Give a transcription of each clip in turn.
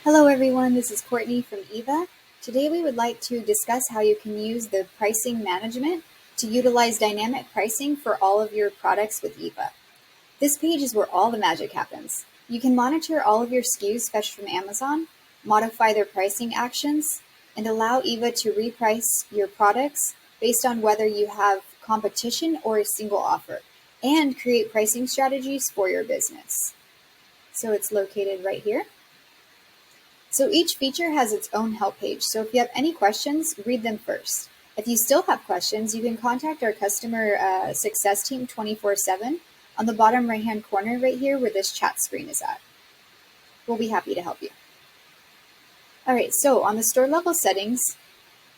Hello everyone, this is Courtney from Eva. Today we would like to discuss how you can use the pricing management to utilize dynamic pricing for all of your products with Eva. This page is where all the magic happens. You can monitor all of your SKUs fetched from Amazon, modify their pricing actions, and allow Eva to reprice your products based on whether you have competition or a single offer, and create pricing strategies for your business. So it's located right here. So each feature has its own help page, so if you have any questions, read them first. If you still have questions, you can contact our customer success team 24/7 on the bottom right-hand corner right here where this chat screen is at. We'll be happy to help you. All right, so on the store level settings,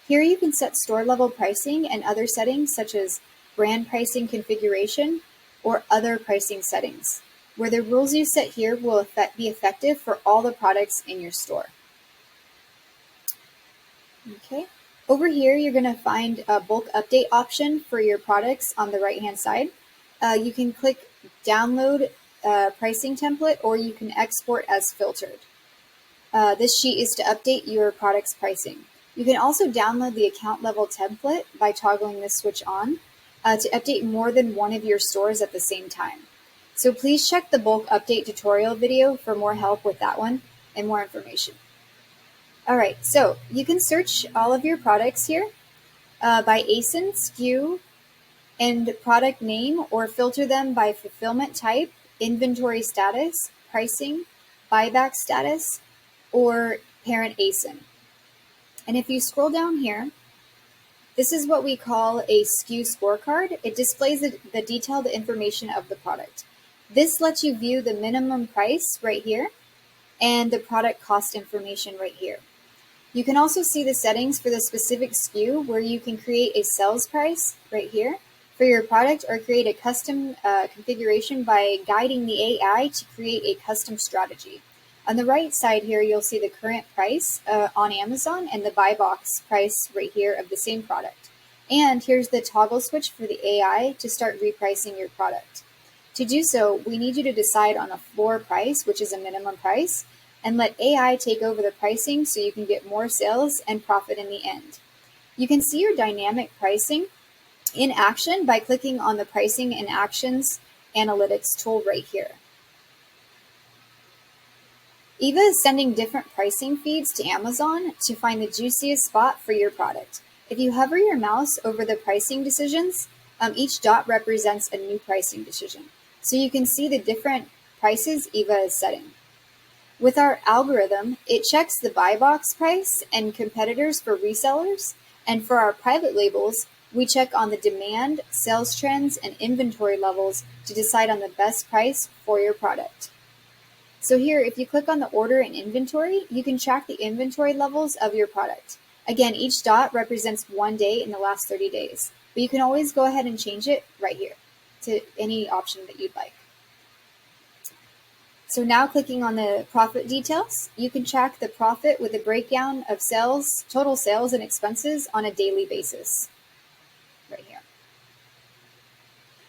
here you can set store level pricing and other settings such as brand pricing configuration or other pricing settings, where the rules you set here will be effective for all the products in your store. Okay, over here you're going to find a bulk update option for your products on the right hand side. You can click download pricing template, or you can export as filtered. This sheet is to update your product's pricing. You can also download the account level template by toggling this switch on to update more than one of your stores at the same time. So please check the bulk update tutorial video for more help with that one and more information. All right, so you can search all of your products here by ASIN, SKU, and product name, or filter them by fulfillment type, inventory status, pricing, buyback status, or parent ASIN. And if you scroll down here, this is what we call a SKU scorecard. It displays the detailed information of the product. This lets you view the minimum price right here and the product cost information right here. You can also see the settings for the specific SKU, where you can create a sales price right here for your product, or create a custom configuration by guiding the AI to create a custom strategy. On the right side here, you'll see the current price on Amazon and the buy box price right here of the same product. And here's the toggle switch for the AI to start repricing your product. To do so, we need you to decide on a floor price, which is a minimum price, and let AI take over the pricing so you can get more sales and profit in the end. You can see your dynamic pricing in action by clicking on the Pricing and Actions Analytics tool right here. Eva is sending different pricing feeds to Amazon to find the juiciest spot for your product. If you hover your mouse over the pricing decisions, each dot represents a new pricing decision. So you can see the different prices Eva is setting. With our algorithm, it checks the buy box price and competitors for resellers, and for our private labels, we check on the demand, sales trends, and inventory levels to decide on the best price for your product. So here, if you click on the order and inventory, you can track the inventory levels of your product. Again, each dot represents one day in the last 30 days, but you can always go ahead and change it right here to any option that you'd like. So now clicking on the profit details, you can track the profit with a breakdown of sales, total sales and expenses on a daily basis, right here.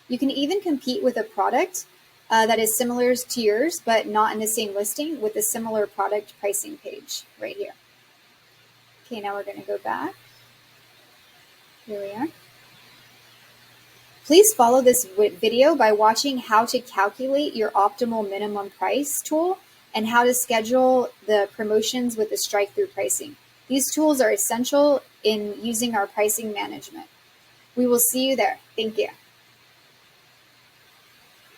You can even compete with a product that is similar to yours, but not in the same listing, with a similar product pricing page right here. Okay, now we're gonna go back. Here we are. Please follow this video by watching how to calculate your optimal minimum price tool and how to schedule the promotions with the strike-through pricing. These tools are essential in using our pricing management. We will see you there. Thank you.